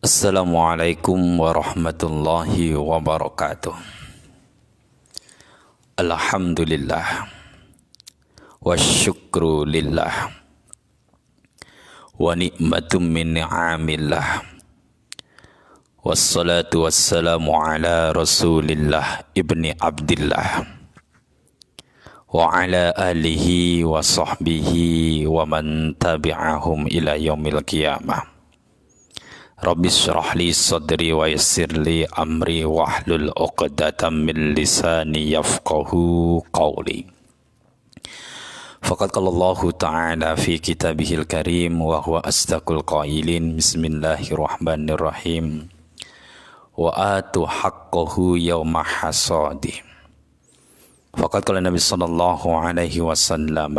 Assalamualaikum warahmatullahi wabarakatuh. Alhamdulillah wa syukru lillah wa ni'matum min ni'amillah wassalatu wassalamu ala rasulillah ibni abdillah wa ala alihi wa sahbihi wa man tabi'ahum ila yaumil qiyamah. Rabbi syrah li sadri wa yassir li amri wahlul 'uqdatam min lisani yafqahu qawli. Faqad qala Allah ta'ala fi kitabihil karim wa huwa asdaqul qailin. Bismillahirrahmanirrahim. Wa atu haqqahu yawma hasadih. Faqad qala Nabi sallallahu alaihi wasallam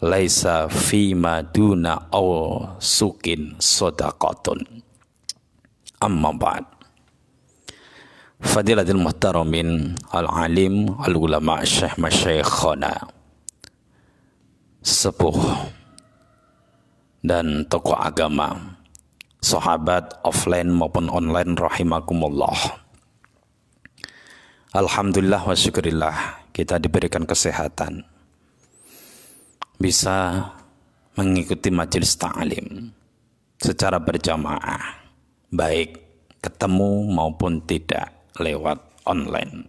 laisa fima duna aw sukin sadaqatun. Amma ba'd. Fadilatul muhtaramin al-alim al-ulama syekh masyayikhana, sepuh dan tokoh agama, sahabat offline maupun online rahimakumullah. Alhamdulillah wa syukurillah kita diberikan kesehatan, bisa mengikuti majelis ta'lim secara berjamaah, baik ketemu maupun tidak lewat online.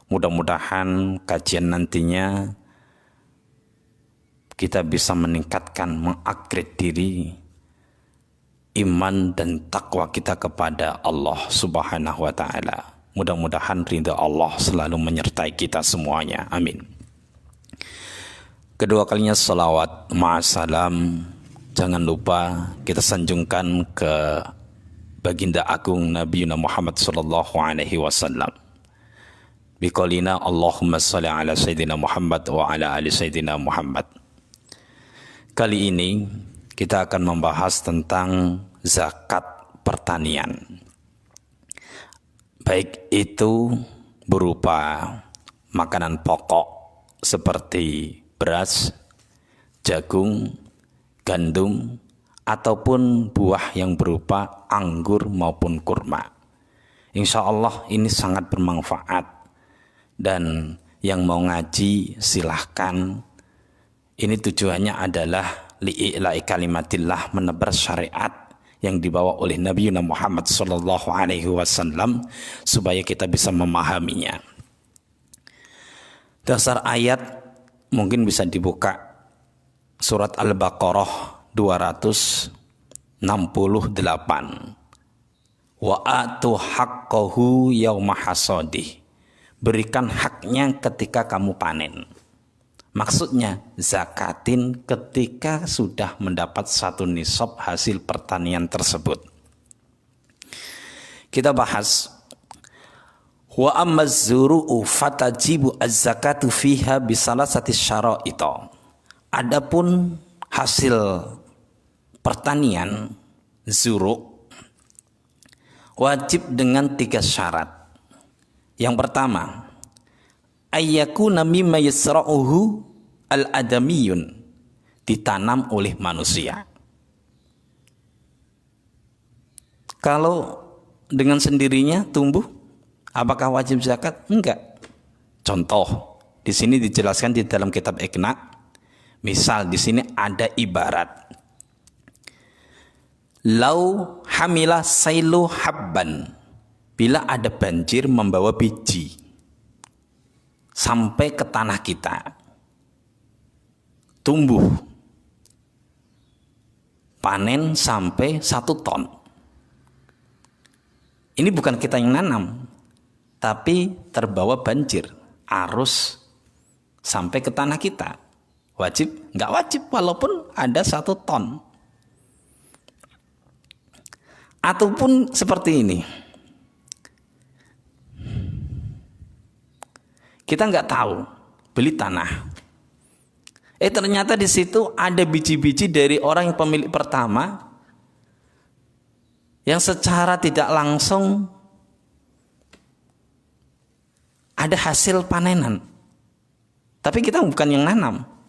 Mudah-mudahan kajian nantinya kita bisa meningkatkan, mengupgrade diri, iman dan takwa kita kepada Allah Subhanahu wa ta'ala. Mudah-mudahan ridha Allah selalu menyertai kita semuanya. Amin. Kedua kalinya salawat ma'asalam, jangan lupa kita sanjungkan ke baginda agung Nabi Muhammad sallallahu alaihi wasallam. Biqaulina Allahumma shalli ala sayyidina Muhammad wa ala ali sayyidina Muhammad. Kali ini kita akan membahas tentang zakat pertanian. Baik itu berupa makanan pokok seperti beras, jagung, gandum, ataupun buah yang berupa anggur maupun kurma. Insya Allah ini sangat bermanfaat, dan yang mau ngaji silahkan. Ini tujuannya adalah li'ila'i kalimatillah, menebar syariat yang dibawa oleh Nabi Muhammad sallallahu alaihi wasallam supaya kita bisa memahaminya. Dasar ayat mungkin bisa dibuka surat Al-Baqarah 268. Wa atu haqqahu yawma hasadih. Berikan haknya ketika kamu panen. Maksudnya zakatin ketika sudah mendapat satu nisab hasil pertanian tersebut. Kita bahas wa ammaz zuru'u fatajibu az-zakatu fiha bisalasati syara'ita. Adapun hasil pertanian zuru' wajib dengan 3 syarat. Yang pertama, ayyakuna mimma yasra'uhu al-adamiyun, ditanam oleh manusia. Kalau dengan sendirinya tumbuh, apakah wajib zakat? Enggak. Contoh, di sini dijelaskan di dalam kitab Iqna. Misal di sini ada ibarat lau hamila sailu habban, bila ada banjir membawa biji sampai ke tanah kita, tumbuh, panen sampai 1 ton. Ini bukan kita yang nanam, tapi terbawa banjir, arus sampai ke tanah kita. Wajib? Enggak wajib walaupun ada 1 ton. Ataupun seperti ini, kita enggak tahu, beli tanah. Ternyata di situ ada biji-biji dari orang yang pemilik pertama yang secara tidak langsung ada hasil panenan. Tapi kita bukan yang nanam.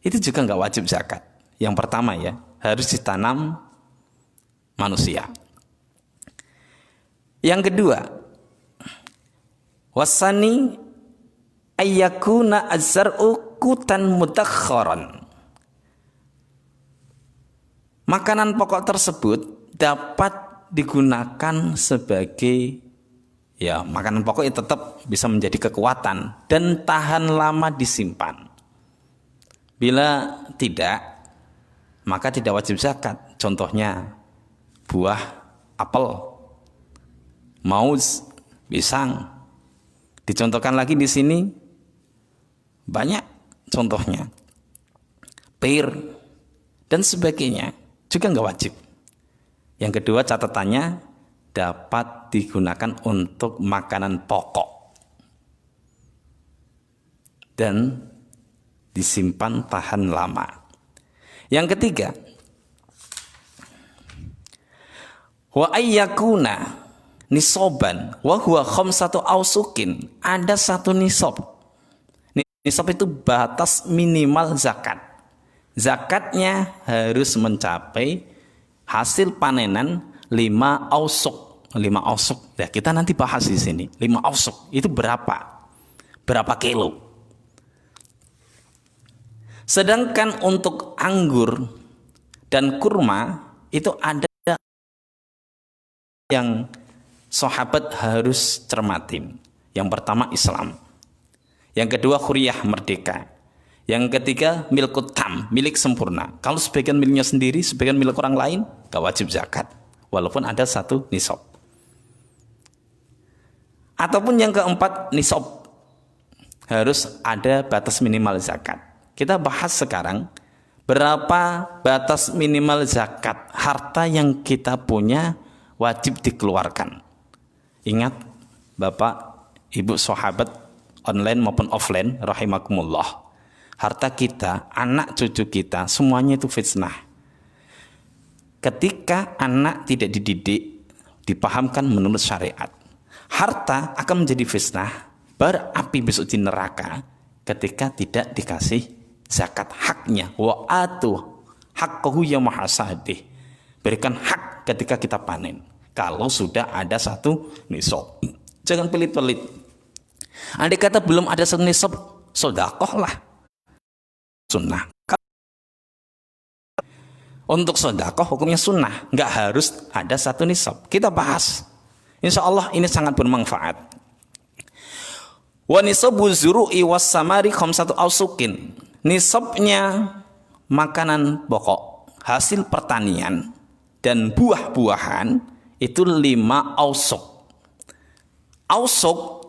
Itu juga nggak wajib zakat. Yang pertama ya, harus ditanam manusia. Yang kedua, wasani ayyakuna az-zar'u qutan mutakharan. Makanan pokok tersebut dapat digunakan sebagai makanan pokok yang tetap bisa menjadi kekuatan dan tahan lama disimpan. Bila tidak, maka tidak wajib zakat. Contohnya buah apel, mauz, pisang. Dicontohkan lagi di sini banyak contohnya, pir dan sebagainya juga nggak wajib. Yang kedua catatannya dapat digunakan untuk makanan pokok dan disimpan tahan lama. Yang ketiga, wa ayyakuna nisoban wa huwa khamsatu ausukin. Ada satu nisab. Nisab itu batas minimal zakat. Zakatnya harus mencapai hasil panenan 5 ausuk. 5 ausuk. Nah, kita nanti bahas di sini. 5 ausuk itu berapa? Berapa kilo? Sedangkan untuk anggur dan kurma itu ada yang sahabat harus cermatin. Yang pertama Islam. Yang kedua huriyah, merdeka. Yang ketiga milkut tam, milik sempurna. Kalau sebagian miliknya sendiri, sebagian milik orang lain, gak wajib zakat. Walaupun ada satu nisab. Ataupun yang keempat nisab. Harus ada batas minimal zakat. Kita bahas sekarang berapa batas minimal zakat harta yang kita punya wajib dikeluarkan. Ingat Bapak, Ibu sahabat online maupun offline rahimakumullah. Harta kita, anak cucu kita, semuanya itu fitnah. Ketika anak tidak dididik, dipahamkan menurut syariat, harta akan menjadi fitnah, berapi besok di neraka ketika tidak dikasih zakat haknya. Wa atu haqqahu yauma hasadih. Berikan hak ketika kita panen. Kalau sudah ada satu nisab. Jangan pelit-pelit. Andai kata belum ada satu nisab, sedekah lah. Sunnah. Untuk sedekah hukumnya sunnah, nggak harus ada satu nisab. Kita bahas. Insya Allah ini sangat bermanfaat. Wa nisabu zuru'i was samari khamsatu ausukin. Nisabnya makanan pokok, hasil pertanian dan buah-buahan itu 5 ausuk. Ausuk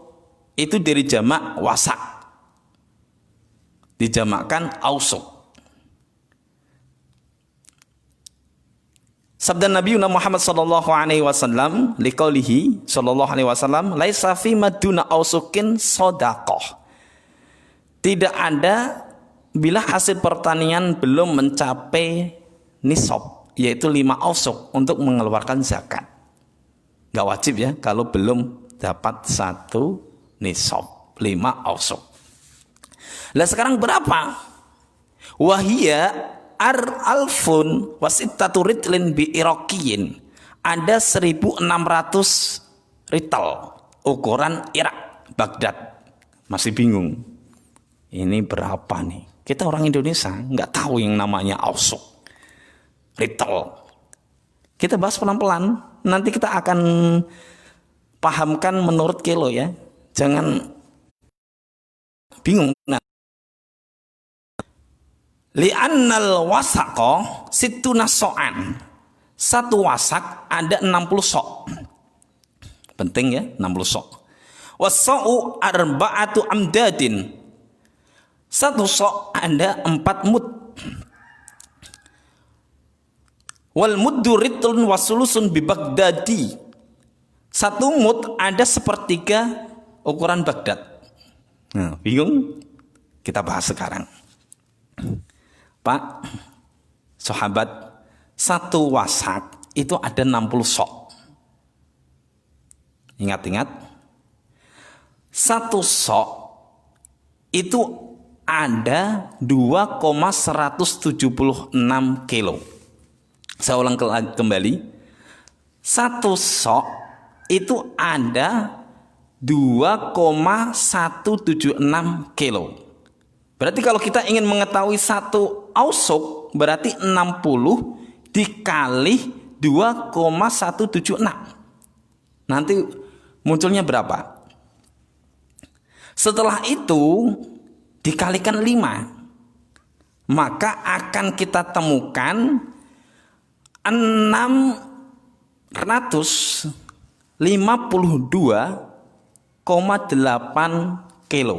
itu dari jamak wasak. Dijamakkan ausuk. Sabda Nabi Muhammad sallallahu alaihi wasallam liqaulihi sallallahu alaihi wasallam laisa fi maduna ausukin shadaqah. Tidak ada bila hasil pertanian belum mencapai nisab, yaitu 5 ausuk untuk mengeluarkan zakat. Gak wajib ya kalau belum dapat satu nisab, 5 ausuk. Lah sekarang berapa? Wahia alfun wasittatu ritlin bi iraqiyin. Ada 1.600 rital ukuran Irak, Baghdad. Masih bingung. Ini berapa nih? Kita orang Indonesia nggak tahu yang namanya ausuk, rital. Kita bahas pelan-pelan. Nanti kita akan pahamkan menurut kilo ya. Jangan bingung. Nah, li'annal wasaqo situna so'an. Satu wasak ada 60 sok. Penting ya, 60 sok. Wasa'u arba'atu amdadin. Satu sok ada 4 mud. Wal muddu ritlun wasulusun bi Baghdadi. Satu mud ada sepertiga ukuran Baghdad. Nah, bingung? Kita bahas sekarang. Pak, sahabat, satu wasak itu ada 60 sok. Ingat-ingat, satu sok itu ada 2,176 kilo. Saya ulang kembali, Satu sok itu ada 2,176 kilo. Berarti kalau kita ingin mengetahui satu ausuk, berarti 60 dikali 2,176. Nanti munculnya berapa? Setelah itu dikalikan 5. Maka akan kita temukan 652,8 kilo.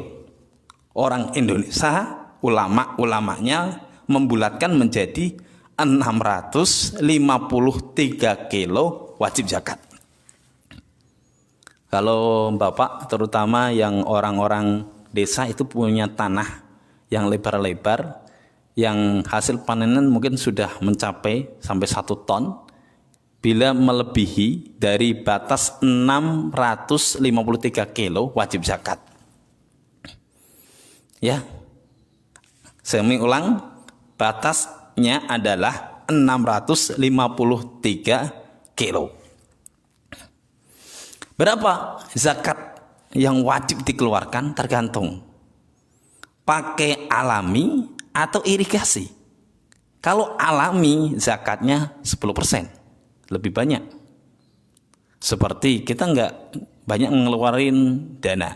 Orang Indonesia, ulama-ulamanya membulatkan menjadi 653 kilo wajib zakat. Kalau Bapak terutama yang orang-orang desa itu punya tanah yang lebar-lebar, yang hasil panenan mungkin sudah mencapai sampai 1 ton, bila melebihi dari batas 653 kilo wajib zakat. Ya, saya ulang, batasnya adalah 653 kilo. Berapa zakat yang wajib dikeluarkan? Tergantung pakai alami atau irigasi. Kalau alami zakatnya 10%, lebih banyak. Seperti kita nggak banyak ngeluarin dana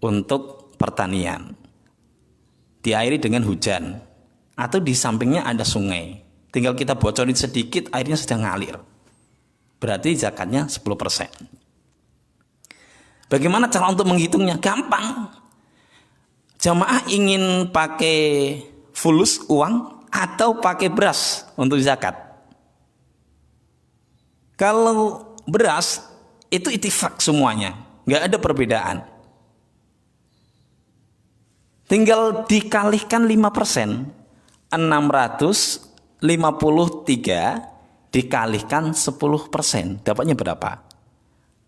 untuk pertanian, diairi dengan hujan, atau di sampingnya ada sungai, tinggal kita bocorin sedikit, airnya sudah ngalir, berarti zakatnya 10%. Bagaimana cara untuk menghitungnya? Gampang. Jamaah ingin pakai fulus uang atau pakai beras untuk zakat. Kalau beras itu itifak semuanya, nggak ada perbedaan. Tinggal dikalikan 5%, 653 dikalikan 10%, dapatnya berapa?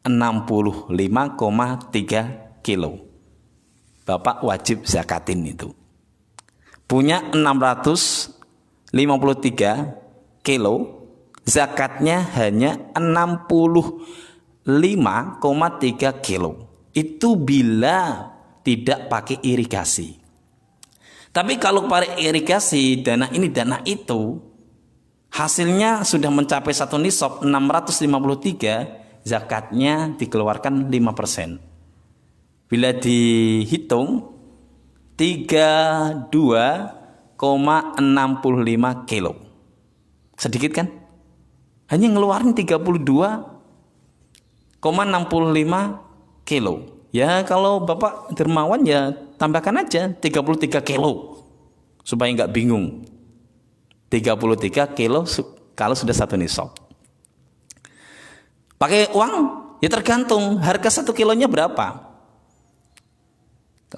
65,3 kilo. Bapak wajib zakatin itu. Punya 653 kilo, zakatnya hanya 65,3 kilo. Itu bila tidak pakai irigasi. Tapi kalau pakai irigasi, dana ini dana itu, hasilnya sudah mencapai 1 nisab 653, zakatnya dikeluarkan 5%. Bila dihitung 32,65 kilo. Sedikit kan? Hanya ngeluarin 32,65 kilo. Ya kalau Bapak dermawan ya tambahkan aja 33 kilo supaya nggak bingung. 33 kilo kalau sudah 1 nisab. Pakai uang ya tergantung harga 1 kilonya berapa.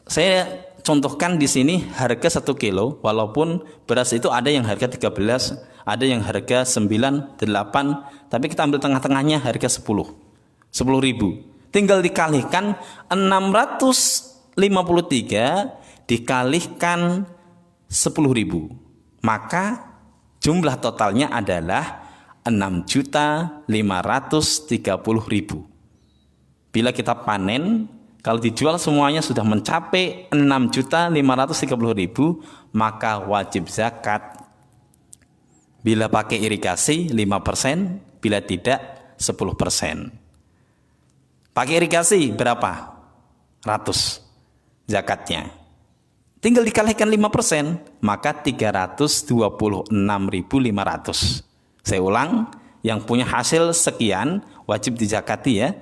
Saya contohkan di sini harga 1 kilo, walaupun beras itu ada yang harga 13, ada yang harga 9, 8, tapi kita ambil tengah-tengahnya harga 10 ribu. Tinggal dikalikan 653 dikalikan 10.000, maka jumlah totalnya adalah 6.530.000. Bila kita panen, kalau dijual semuanya sudah mencapai 6.530.000, maka wajib zakat. Bila pakai irigasi 5%, bila tidak 10%. Pakai irigasi berapa? 100 zakatnya. Tinggal dikalikan 5%, maka 326.500. Saya ulang, yang punya hasil sekian wajib dizakati ya.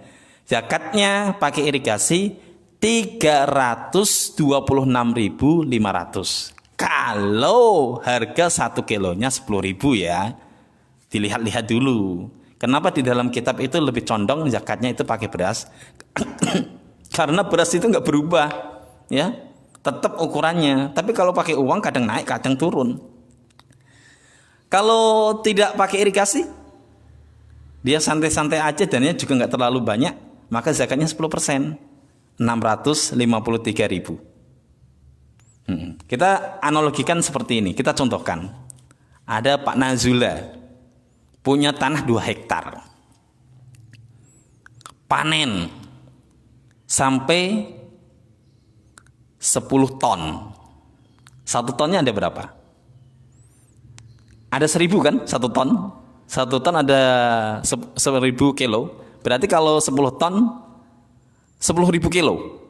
Zakatnya pakai irigasi 326.500. Kalau harga 1 kilonya 10.000 ya. Dilihat-lihat dulu. Kenapa di dalam kitab itu lebih condong zakatnya itu pakai beras? Karena beras itu nggak berubah, ya, tetap ukurannya. Tapi kalau pakai uang kadang naik, kadang turun. Kalau tidak pakai irigasi, dia santai-santai aja dannya juga nggak terlalu banyak, maka zakatnya 10%, 653.000. Kita analogikan seperti ini, kita contohkan. Ada Pak Nazula. punya tanah 2 hektar. Panen sampai 10 ton. 1 tonnya ada berapa? Ada 1000 kan? 1 ton. 1 ton ada 1000 kilo. Berarti kalau 10 ton 10.000 kilo.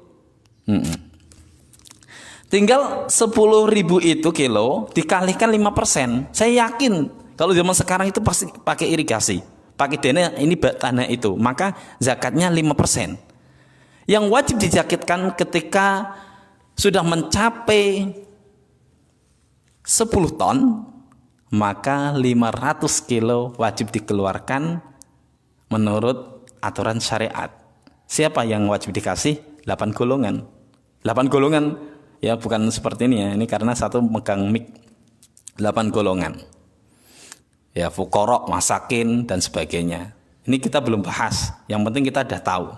Tinggal 10.000 itu kilo dikalikan 5%. Saya yakin kalau zaman sekarang itu pasti pakai irigasi, pakai dana ini tanah itu, maka zakatnya 5%. Yang wajib dizakatkan ketika sudah mencapai 10 ton, maka 500 kilo wajib dikeluarkan menurut aturan syariat. Siapa yang wajib dikasih? 8 golongan. 8 golongan, ya bukan seperti ini ya. Ini karena satu megang mic. 8 golongan. Ya, fuqara, masakin dan sebagainya. Ini kita belum bahas. Yang penting kita udah tahu.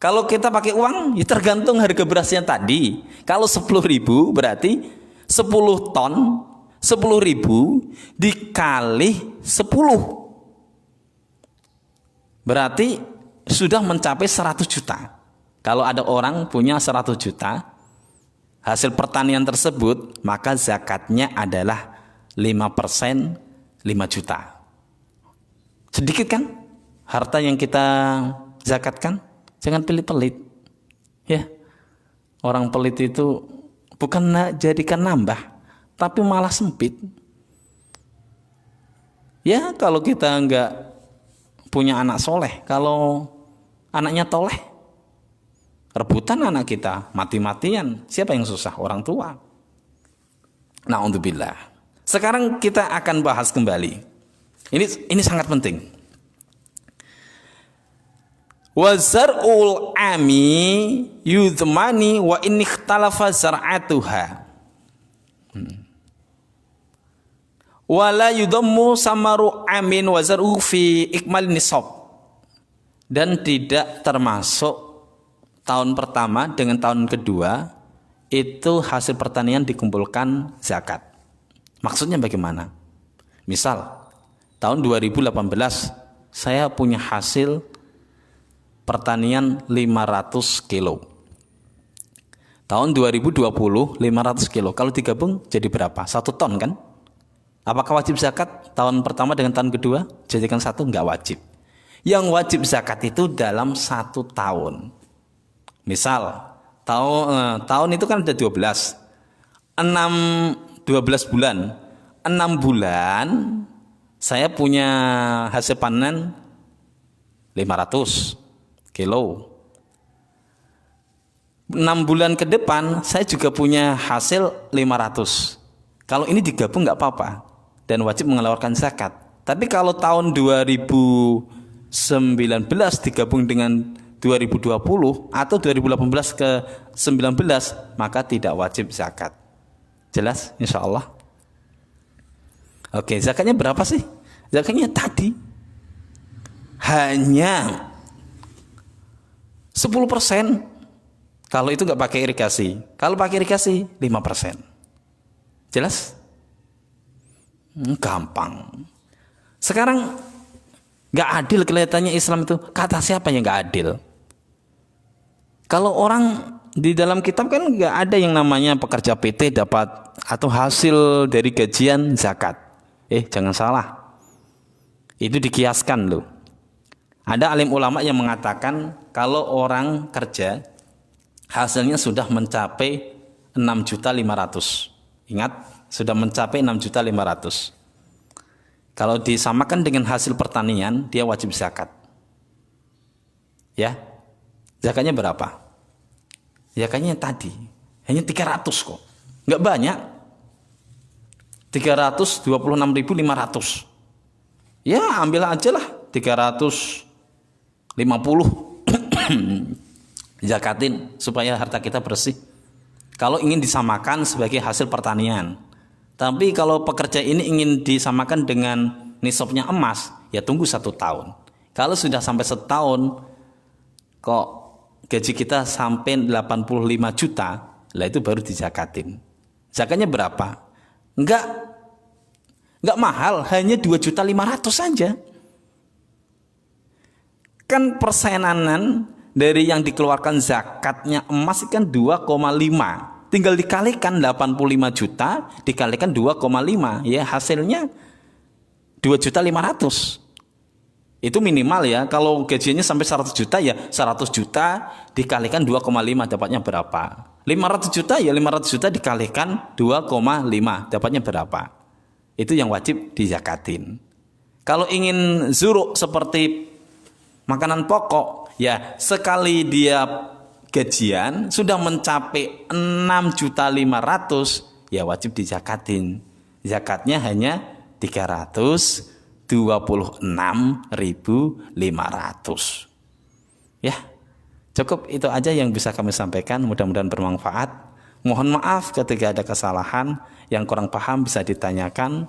Kalau kita pakai uang, ya tergantung harga berasnya tadi. Kalau 10.000 berarti 10 ton, 10.000 dikali 10. Berarti sudah mencapai 100 juta. Kalau ada orang punya 100 juta, hasil pertanian tersebut, maka zakatnya adalah 5%, 5 juta. Sedikit kan harta yang kita zakatkan? Jangan pelit-pelit. Ya. Orang pelit itu bukan jadikan nambah, tapi malah sempit. Ya, kalau kita enggak punya anak soleh, kalau anaknya toleh, rebutan anak kita, mati-matian. Siapa yang susah? Orang tua. Na'udzubillah. Sekarang kita akan bahas kembali. Ini sangat penting. Wazar'ul ami yudmani wa in ikhtalafa zar'atuha. Wala yudammu samaru amin wazar'u fi ikmal nisab. Dan tidak termasuk tahun pertama dengan tahun kedua itu hasil pertanian dikumpulkan zakat. Maksudnya bagaimana? Misal tahun 2018 saya punya hasil pertanian 500 kilo. Tahun 2020 500 kilo. Kalau digabung jadi berapa? 1 ton kan? Apakah wajib zakat tahun pertama dengan tahun kedua? Jadikan satu, enggak wajib. Yang wajib zakat itu dalam 1 tahun. Misal tahun itu kan ada 12 bulan. 6 bulan saya punya hasil panen 500 kilo. 6 bulan ke depan saya juga punya hasil 500. Kalau ini digabung nggak apa-apa dan wajib mengeluarkan zakat. Tapi kalau tahun 2019 digabung dengan 2020 atau 2018 ke 19 maka tidak wajib zakat. Jelas insya Allah. Oke, zakatnya berapa sih? Zakatnya tadi hanya 10%. Kalau itu nggak pakai irigasi. Kalau pakai irigasi 5%. Jelas? Gampang. Sekarang nggak adil kelihatannya Islam itu. Kata siapa yang nggak adil? Kalau orang di dalam kitab kan nggak ada yang namanya pekerja PT dapat atau hasil dari gajian zakat. Jangan salah. Itu dikiaskan loh. Ada alim ulama yang mengatakan kalau orang kerja hasilnya sudah mencapai 6.500.000. Ingat, sudah mencapai 6.500.000. Kalau disamakan dengan hasil pertanian, dia wajib zakat. Ya. Zakatnya berapa? Zakatnya tadi hanya 300 kok. Enggak banyak. 326.500. Ya, ambil aja lah 350. Zakatin supaya harta kita bersih. Kalau ingin disamakan sebagai hasil pertanian. Tapi kalau pekerja ini ingin disamakan dengan nisabnya emas, ya tunggu 1 tahun. Kalau sudah sampai 1 tahun, kok gaji kita sampai 85 juta, lah itu baru dizakatin. Zakatnya berapa? Enggak Nggak mahal, hanya 2.500.000 saja. Kan persenan dari yang dikeluarkan zakatnya emas kan 2,5. Tinggal dikalikan 85 juta dikalikan 2,5, ya hasilnya 2.500.000. Itu minimal ya. Kalau gajinya sampai 100 juta ya 100 juta dikalikan 2,5 dapatnya berapa? 500 juta ya 500 juta dikalikan 2,5 dapatnya berapa? Itu yang wajib dizakatin. Kalau ingin zuruk seperti makanan pokok, ya sekali dia gajian sudah mencapai 6.500.000 ya wajib dizakatin. Zakatnya hanya 326.500. Ya, cukup itu aja yang bisa kami sampaikan. Mudah-mudahan bermanfaat. Mohon maaf ketika ada kesalahan, yang kurang paham bisa ditanyakan.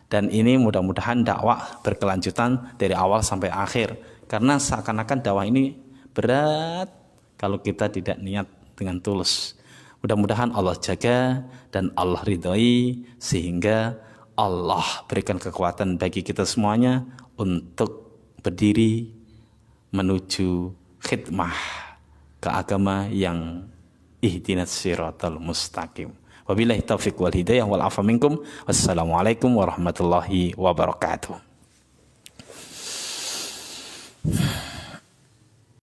Dan ini mudah-mudahan dakwah berkelanjutan dari awal sampai akhir. Karena seakan-akan dakwah ini berat kalau kita tidak niat dengan tulus. Mudah-mudahan Allah jaga dan Allah ridhoi, sehingga Allah berikan kekuatan bagi kita semuanya untuk berdiri menuju khidmah ke agama yang ihdinas siratal mustaqim. Wabillahi taufiq wal hidayah wal afa minkum. Wassalamualaikum warahmatullahi wabarakatuh.